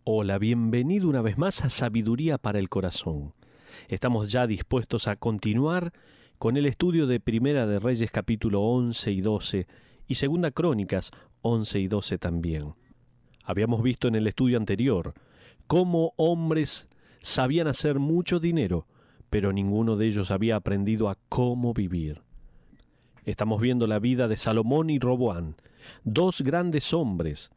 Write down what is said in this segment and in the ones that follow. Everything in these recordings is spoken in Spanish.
Hola, bienvenido una vez más a Sabiduría para el Corazón. Estamos ya dispuestos a continuar con el estudio de Primera de Reyes capítulo 11 y 12 y Segunda Crónicas 11 y 12 también. Habíamos visto en el estudio anterior cómo hombres sabían hacer mucho dinero, pero ninguno de ellos había aprendido a cómo vivir. Estamos viendo la vida de Salomón y Roboam, dos grandes hombres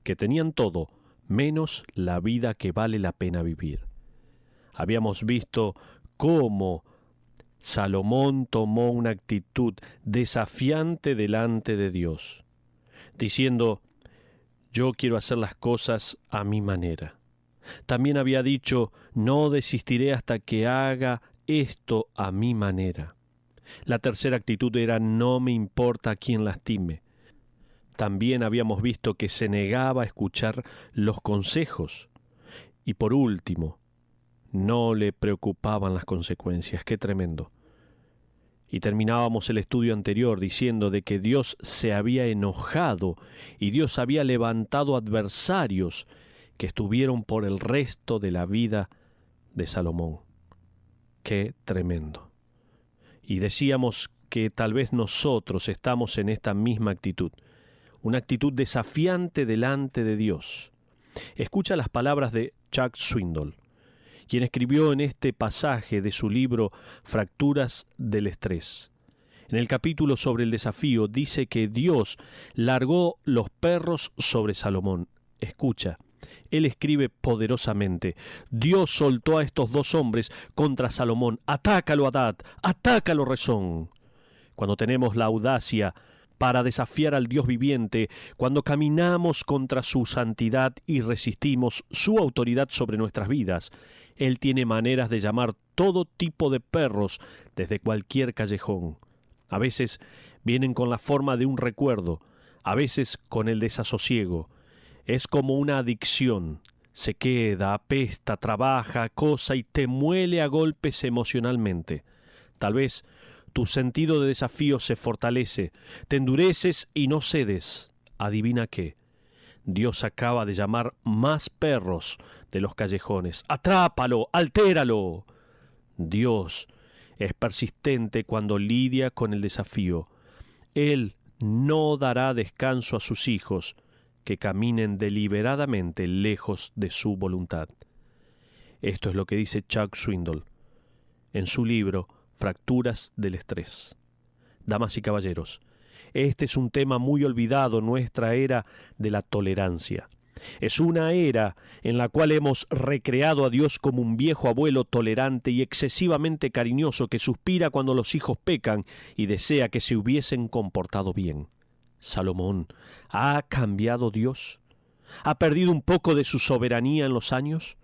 que tenían todo, menos la vida que vale la pena vivir. Habíamos visto cómo Salomón tomó una actitud desafiante delante de Dios, diciendo, yo quiero hacer las cosas a mi manera. También había dicho, no desistiré hasta que haga esto a mi manera. La tercera actitud era, no me importa quién lastime. También habíamos visto que se negaba a escuchar los consejos. Y por último, no le preocupaban las consecuencias. ¡Qué tremendo! Y terminábamos el estudio anterior diciendo de que Dios se había enojado y Dios había levantado adversarios que estuvieron por el resto de la vida de Salomón. ¡Qué tremendo! Y decíamos que tal vez nosotros estamos en esta misma actitud, una actitud desafiante delante de Dios. Escucha las palabras de Chuck Swindoll, quien escribió en este pasaje de su libro Fracturas del Estrés. En el capítulo sobre el desafío dice que Dios largó los perros sobre Salomón. Escucha, él escribe poderosamente, Dios soltó a estos dos hombres contra Salomón. Atácalo, Hadad, atácalo, Rezón. Cuando tenemos la audacia para desafiar al Dios viviente, cuando caminamos contra su santidad y resistimos su autoridad sobre nuestras vidas, Él tiene maneras de llamar todo tipo de perros desde cualquier callejón. A veces vienen con la forma de un recuerdo, a veces con el desasosiego. Es como una adicción. Se queda, apesta, trabaja, acosa y te muele a golpes emocionalmente. Tal vez tu sentido de desafío se fortalece, te endureces y no cedes. Adivina qué. Dios acaba de llamar más perros de los callejones. ¡Atrápalo! ¡Altéralo! Dios es persistente cuando lidia con el desafío. Él no dará descanso a sus hijos que caminen deliberadamente lejos de su voluntad. Esto es lo que dice Chuck Swindoll en su libro Fracturas del Estrés. Damas y caballeros, este es un tema muy olvidado en nuestra era de la tolerancia. Es una era en la cual hemos recreado a Dios como un viejo abuelo tolerante y excesivamente cariñoso que suspira cuando los hijos pecan y desea que se hubiesen comportado bien. Salomón, ¿ha cambiado Dios? ¿Ha perdido un poco de su soberanía en los años?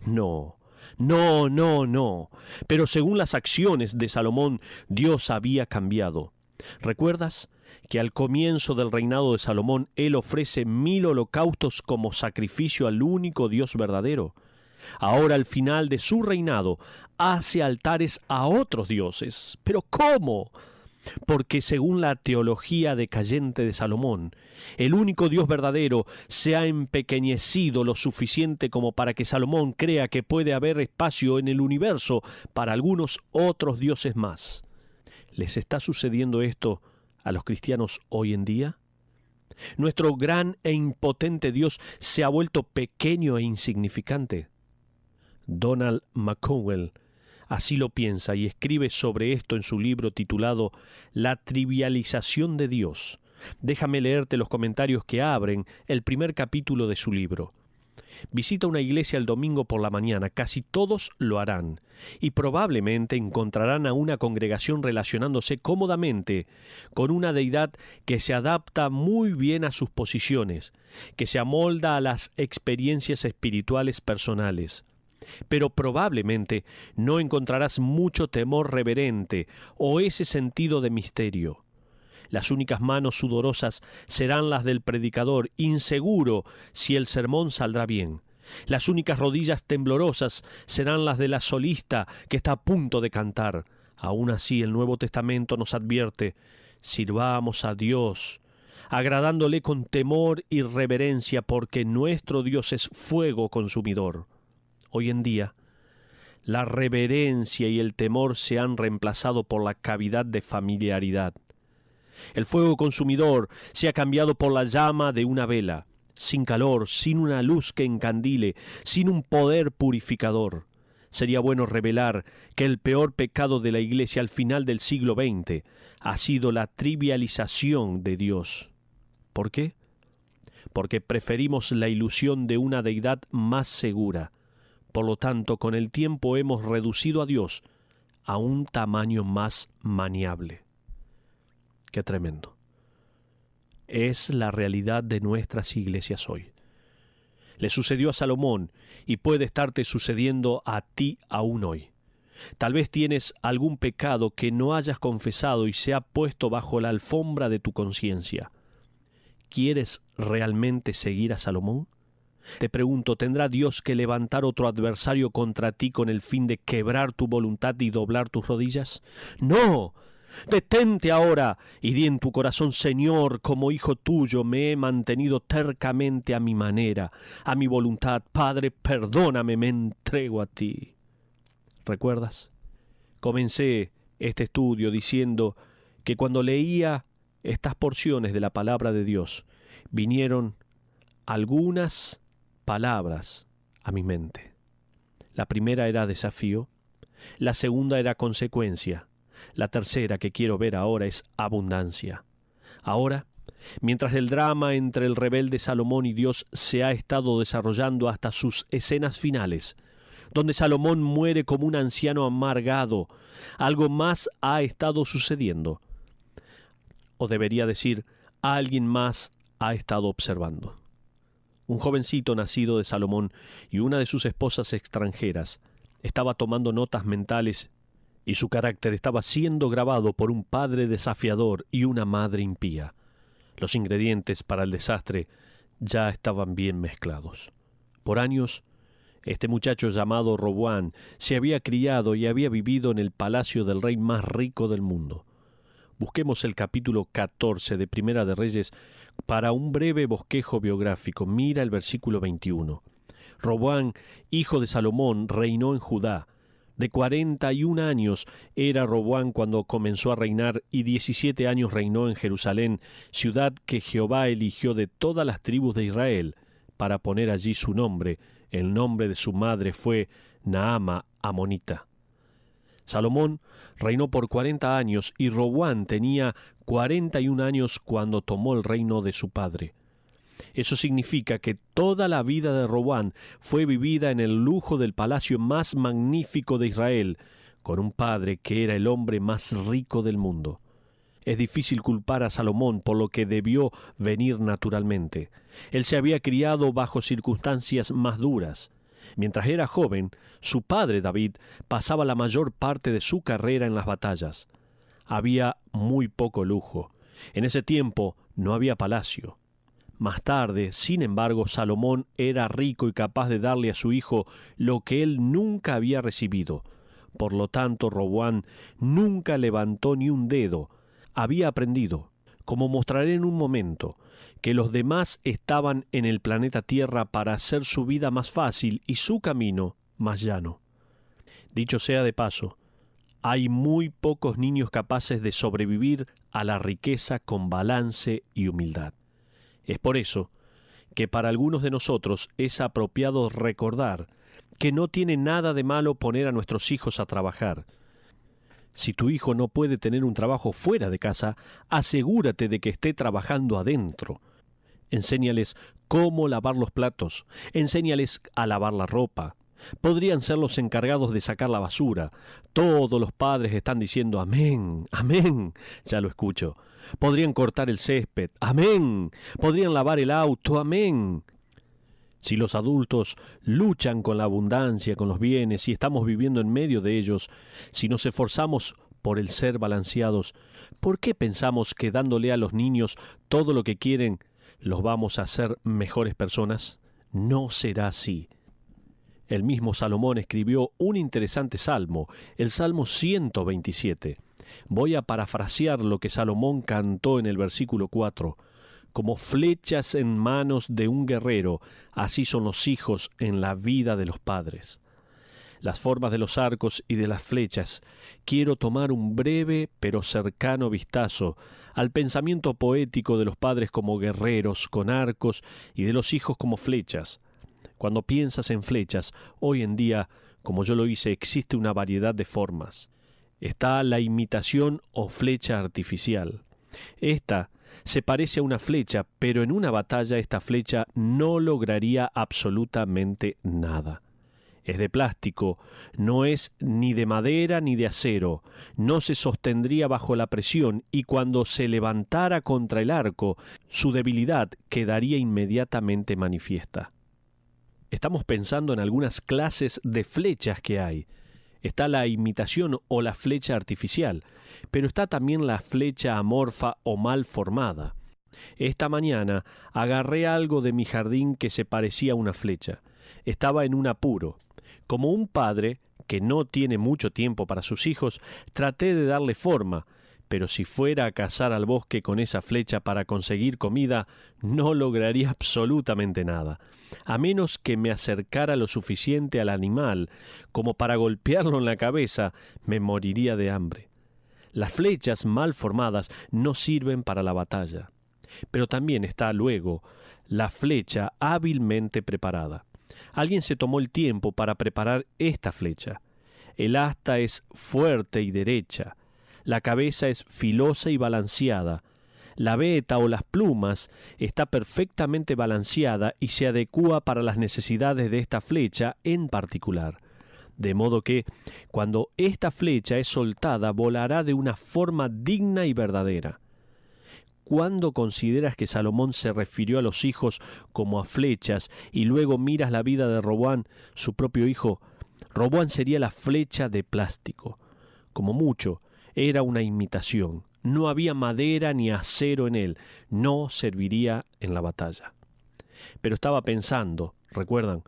No. Pero según las acciones de Salomón, Dios había cambiado. ¿Recuerdas que al comienzo del reinado de Salomón, él ofrece 1000 holocaustos como sacrificio al único Dios verdadero? Ahora, al final de su reinado, hace altares a otros dioses. ¿Pero cómo? Porque según la teología decayente de Salomón, el único Dios verdadero se ha empequeñecido lo suficiente como para que Salomón crea que puede haber espacio en el universo para algunos otros dioses más. ¿Les está sucediendo esto a los cristianos hoy en día? ¿Nuestro gran e impotente Dios se ha vuelto pequeño e insignificante? Donald McConnell así lo piensa y escribe sobre esto en su libro titulado La trivialización de Dios. Déjame leerte los comentarios que abren el primer capítulo de su libro. Visita una iglesia el domingo por la mañana, casi todos lo harán, y probablemente encontrarán a una congregación relacionándose cómodamente con una deidad que se adapta muy bien a sus posiciones, que se amolda a las experiencias espirituales personales. Pero probablemente no encontrarás mucho temor reverente o ese sentido de misterio. Las únicas manos sudorosas serán las del predicador, inseguro si el sermón saldrá bien. Las únicas rodillas temblorosas serán las de la solista que está a punto de cantar. Aún así, el Nuevo Testamento nos advierte, sirvamos a Dios agradándole con temor y reverencia, porque nuestro Dios es fuego consumidor. Hoy en día, la reverencia y el temor se han reemplazado por la cavidad de familiaridad. El fuego consumidor se ha cambiado por la llama de una vela, sin calor, sin una luz que encandile, sin un poder purificador. Sería bueno revelar que el peor pecado de la Iglesia al final del siglo XX ha sido la trivialización de Dios. ¿Por qué? Porque preferimos la ilusión de una deidad más segura. Por lo tanto, con el tiempo hemos reducido a Dios a un tamaño más maniable. Qué tremendo. Es la realidad de nuestras iglesias hoy. Le sucedió a Salomón y puede estarte sucediendo a ti aún hoy. Tal vez tienes algún pecado que no hayas confesado y se ha puesto bajo la alfombra de tu conciencia. ¿Quieres realmente seguir a Salomón? Te pregunto, ¿tendrá Dios que levantar otro adversario contra ti con el fin de quebrar tu voluntad y doblar tus rodillas? ¡No! Detente ahora y di en tu corazón: Señor, como hijo tuyo me he mantenido tercamente a mi manera, a mi voluntad. Padre, perdóname, me entrego a ti. ¿Recuerdas? Comencé este estudio diciendo que cuando leía estas porciones de la palabra de Dios, vinieron algunas palabras a mi mente. La primera era desafío, la segunda era consecuencia, la tercera que quiero ver ahora es abundancia. Ahora, mientras el drama entre el rebelde Salomón y Dios se ha estado desarrollando hasta sus escenas finales, donde Salomón muere como un anciano amargado, algo más ha estado sucediendo. O debería decir, alguien más ha estado observando. Un jovencito nacido de Salomón y una de sus esposas extranjeras estaba tomando notas mentales y su carácter estaba siendo grabado por un padre desafiador y una madre impía. Los ingredientes para el desastre ya estaban bien mezclados. Por años, este muchacho llamado Roboam se había criado y había vivido en el palacio del rey más rico del mundo. Busquemos el capítulo 14 de Primera de Reyes para un breve bosquejo biográfico. Mira el versículo 21. Roboam, hijo de Salomón, reinó en Judá. De 41 años era Roboam cuando comenzó a reinar, y 17 años reinó en Jerusalén, ciudad que Jehová eligió de todas las tribus de Israel, para poner allí su nombre. El nombre de su madre fue Naama amonita. Salomón reinó por 40 años y Roboam tenía 41 años cuando tomó el reino de su padre. Eso significa que toda la vida de Roboam fue vivida en el lujo del palacio más magnífico de Israel, con un padre que era el hombre más rico del mundo. Es difícil culpar a Salomón por lo que debió venir naturalmente. Él se había criado bajo circunstancias más duras. Mientras era joven, su padre David pasaba la mayor parte de su carrera en las batallas. Había muy poco lujo. En ese tiempo no había palacio. Más tarde, sin embargo, Salomón era rico y capaz de darle a su hijo lo que él nunca había recibido. Por lo tanto, Roboam nunca levantó ni un dedo. Había aprendido, como mostraré en un momento, que los demás estaban en el planeta Tierra para hacer su vida más fácil y su camino más llano. Dicho sea de paso, hay muy pocos niños capaces de sobrevivir a la riqueza con balance y humildad. Es por eso que para algunos de nosotros es apropiado recordar que no tiene nada de malo poner a nuestros hijos a trabajar. Si tu hijo no puede tener un trabajo fuera de casa, asegúrate de que esté trabajando adentro. Enséñales cómo lavar los platos, enséñales a lavar la ropa. Podrían ser los encargados de sacar la basura. Todos los padres están diciendo amén, amén. Ya lo escucho. Podrían cortar el césped, amén. Podrían lavar el auto, amén. Si los adultos luchan con la abundancia, con los bienes, y estamos viviendo en medio de ellos, si nos esforzamos por el ser balanceados, ¿por qué pensamos que dándole a los niños todo lo que quieren, los vamos a hacer mejores personas? No será así. El mismo Salomón escribió un interesante salmo, el Salmo 127. Voy a parafrasear lo que Salomón cantó en el versículo 4. como flechas en manos de un guerrero, así son los hijos en la vida de los padres. Las formas de los arcos y de las flechas, quiero tomar un breve pero cercano vistazo al pensamiento poético de los padres como guerreros con arcos y de los hijos como flechas. Cuando piensas en flechas, hoy en día, como yo lo hice, existe una variedad de formas. Está la imitación o flecha artificial. Esta se parece a una flecha, pero en una batalla esta flecha no lograría absolutamente nada. Es de plástico, no es ni de madera ni de acero, no se sostendría bajo la presión y cuando se levantara contra el arco, su debilidad quedaría inmediatamente manifiesta. Estamos pensando en algunas clases de flechas que hay. Está la imitación o la flecha artificial, pero está también la flecha amorfa o mal formada. Esta mañana agarré algo de mi jardín que se parecía a una flecha. Estaba en un apuro. Como un padre que no tiene mucho tiempo para sus hijos, traté de darle forma, pero si fuera a cazar al bosque con esa flecha para conseguir comida, no lograría absolutamente nada, a menos que me acercara lo suficiente al animal como para golpearlo en la cabeza, me moriría de hambre. Las flechas mal formadas no sirven para la batalla, pero también está luego la flecha hábilmente preparada. Alguien se tomó el tiempo para preparar esta flecha. El asta es fuerte y derecha. La cabeza es filosa y balanceada. La veta o las plumas está perfectamente balanceada y se adecúa para las necesidades de esta flecha en particular. De modo que, cuando esta flecha es soltada, volará de una forma digna y verdadera. ¿Cuándo consideras que Salomón se refirió a los hijos como a flechas y luego miras la vida de Roboam, su propio hijo? Roboam sería la flecha de plástico. Como mucho, era una imitación. No había madera ni acero en él. No serviría en la batalla. Pero estaba pensando, ¿recuerdan?,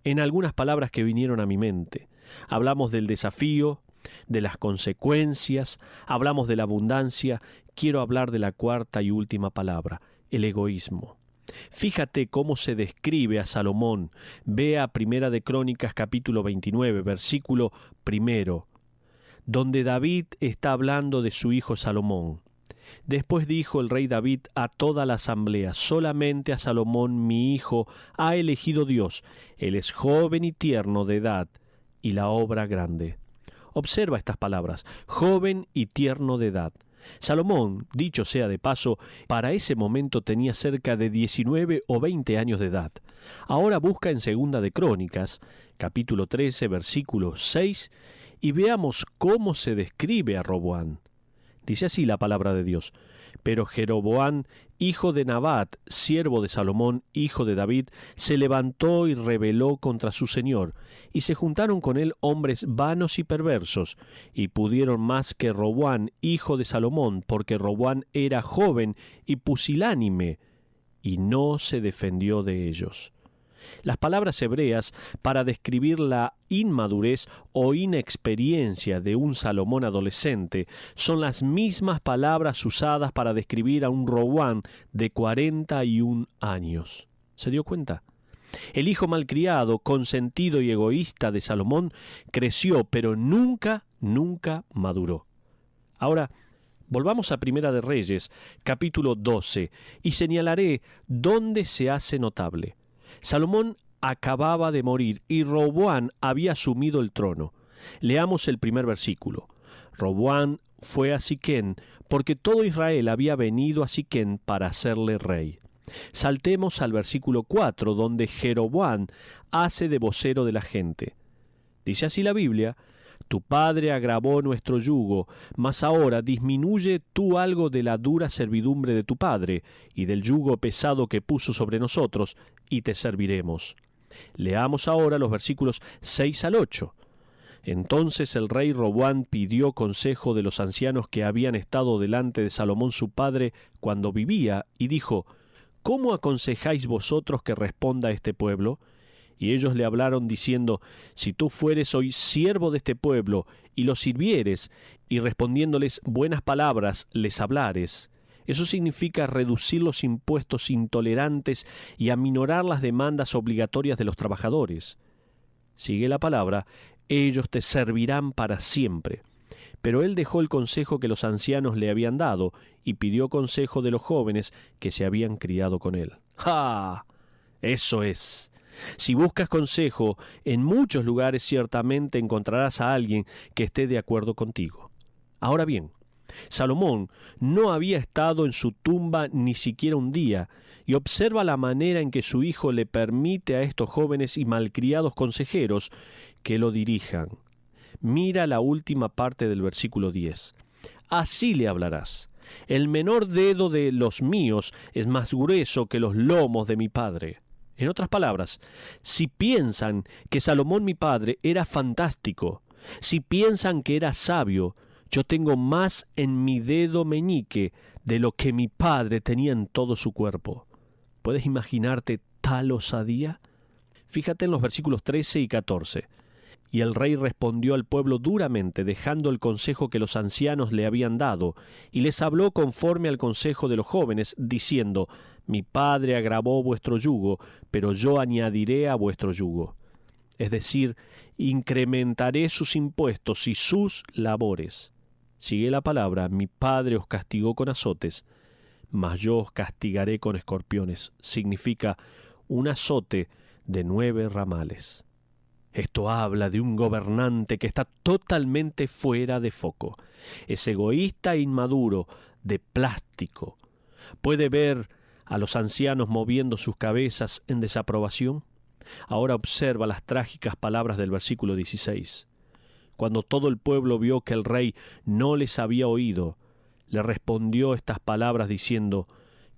en algunas palabras que vinieron a mi mente. Hablamos del desafío, de las consecuencias, hablamos de la abundancia. Quiero hablar de la cuarta y última palabra, el egoísmo. Fíjate cómo se describe a Salomón. Ve a Primera de Crónicas capítulo 29, versículo 1, donde David está hablando de su hijo Salomón. Después dijo el rey David a toda la asamblea: solamente a Salomón mi hijo ha elegido Dios. Él es joven y tierno de edad, y la obra grande. Observa estas palabras, joven y tierno de edad. Salomón, dicho sea de paso, para ese momento tenía cerca de 19 o 20 años de edad. Ahora busca en Segunda de Crónicas, capítulo 13, versículo 6, y veamos cómo se describe a Roboam. Dice así la palabra de Dios: pero Jeroboam, hijo de Nabat, siervo de Salomón, hijo de David, se levantó y rebeló contra su señor, y se juntaron con él hombres vanos y perversos, y pudieron más que Roboam, hijo de Salomón, porque Roboam era joven y pusilánime, y no se defendió de ellos. Las palabras hebreas para describir la inmadurez o inexperiencia de un Salomón adolescente son las mismas palabras usadas para describir a un Roboam de 41 años. ¿Se dio cuenta? El hijo malcriado, consentido y egoísta de Salomón creció, pero nunca maduró. Ahora, volvamos a Primera de Reyes, capítulo 12, y señalaré dónde se hace notable. Salomón acababa de morir y Roboam había asumido el trono. Leamos el primer versículo. Roboam fue a Siquén porque todo Israel había venido a Siquén para hacerle rey. Saltemos al versículo 4, donde Jeroboam hace de vocero de la gente. Dice así la Biblia: tu padre agravó nuestro yugo, mas ahora disminuye tú algo de la dura servidumbre de tu padre y del yugo pesado que puso sobre nosotros, y te serviremos. Leamos ahora los versículos 6 al 8. Entonces el rey Roboam pidió consejo de los ancianos que habían estado delante de Salomón su padre cuando vivía, y dijo: ¿cómo aconsejáis vosotros que responda a este pueblo? Y ellos le hablaron diciendo: si tú fueres hoy siervo de este pueblo, y los sirvieres, y respondiéndoles buenas palabras les hablares, Eso significa reducir los impuestos intolerantes y aminorar las demandas obligatorias de los trabajadores. Sigue la palabra, ellos te servirán para siempre. Pero él dejó el consejo que los ancianos le habían dado y pidió consejo de los jóvenes que se habían criado con él. ¡Ah! Eso es. Si buscas consejo, en muchos lugares ciertamente encontrarás a alguien que esté de acuerdo contigo. Ahora bien, Salomón no había estado en su tumba ni siquiera un día, y observa la manera en que su hijo le permite a estos jóvenes y malcriados consejeros que lo dirijan. Mira la última parte del versículo 10. Así le hablarás. El menor dedo de los míos es más grueso que los lomos de mi padre. En otras palabras, si piensan que Salomón mi padre era fantástico, si piensan que era sabio, yo tengo más en mi dedo meñique de lo que mi padre tenía en todo su cuerpo. ¿Puedes imaginarte tal osadía? Fíjate en los versículos 13 y 14. Y el rey respondió al pueblo duramente, dejando el consejo que los ancianos le habían dado, y les habló conforme al consejo de los jóvenes, diciendo, mi padre agravó vuestro yugo, pero yo añadiré a vuestro yugo. Es decir, incrementaré sus impuestos y sus labores. Sigue la palabra, mi padre os castigó con azotes, mas yo os castigaré con escorpiones. Significa un azote de 9 ramales. Esto habla de un gobernante que está totalmente fuera de foco. Es egoísta e inmaduro, de plástico. ¿Puede ver a los ancianos moviendo sus cabezas en desaprobación? Ahora observa las trágicas palabras del versículo 16. Cuando todo el pueblo vio que el rey no les había oído, le respondió estas palabras diciendo,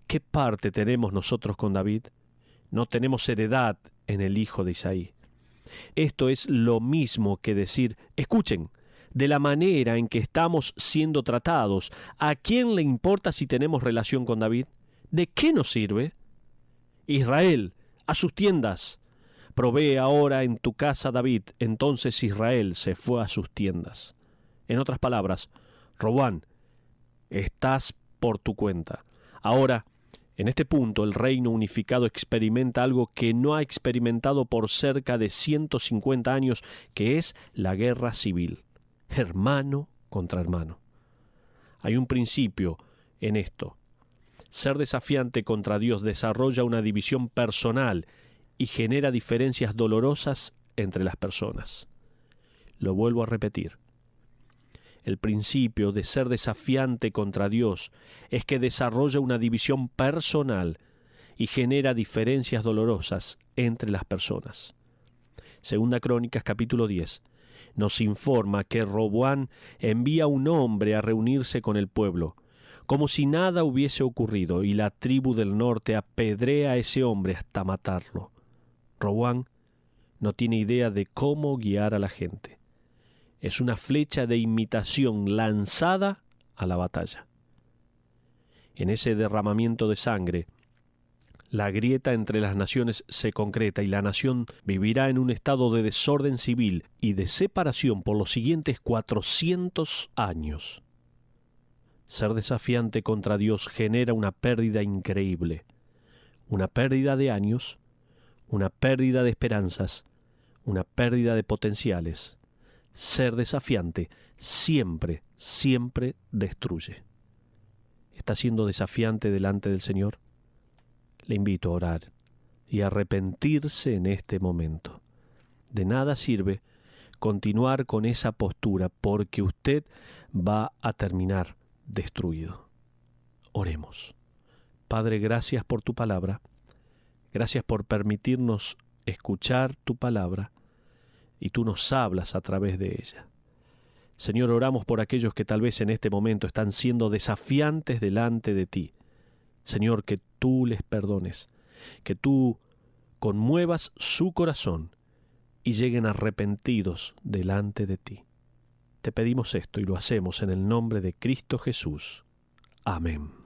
¿qué parte tenemos nosotros con David? No tenemos heredad en el hijo de Isaí. Esto es lo mismo que decir, escuchen, de la manera en que estamos siendo tratados, ¿a quién le importa si tenemos relación con David? ¿De qué nos sirve? Israel, a sus tiendas. Provee ahora en tu casa David. Entonces Israel se fue a sus tiendas. En otras palabras, Roboam, estás por tu cuenta. Ahora, en este punto, el reino unificado experimenta algo que no ha experimentado por cerca de 150 años, que es la guerra civil. Hermano contra hermano. Hay un principio en esto. Ser desafiante contra Dios desarrolla una división personal y genera diferencias dolorosas entre las personas. Lo vuelvo a repetir. El principio de ser desafiante contra Dios es que desarrolla una división personal y genera diferencias dolorosas entre las personas. Segunda Crónicas capítulo 10 nos informa que Roboam envía a un hombre a reunirse con el pueblo, como si nada hubiese ocurrido, y la tribu del norte apedrea a ese hombre hasta matarlo. Roboam no tiene idea de cómo guiar a la gente. Es una flecha de imitación lanzada a la batalla. En ese derramamiento de sangre, la grieta entre las naciones se concreta y la nación vivirá en un estado de desorden civil y de separación por los siguientes 400 años. Ser desafiante contra Dios genera una pérdida increíble, una pérdida de años, una pérdida de esperanzas, una pérdida de potenciales. Ser desafiante siempre, siempre destruye. ¿Está siendo desafiante delante del Señor? Le invito a orar y a arrepentirse en este momento. De nada sirve continuar con esa postura porque usted va a terminar destruido. Oremos. Padre, gracias por tu palabra. Gracias por permitirnos escuchar tu palabra y tú nos hablas a través de ella. Señor, oramos por aquellos que tal vez en este momento están siendo desafiantes delante de ti. Señor, que tú les perdones, que tú conmuevas su corazón y lleguen arrepentidos delante de ti. Te pedimos esto y lo hacemos en el nombre de Cristo Jesús. Amén.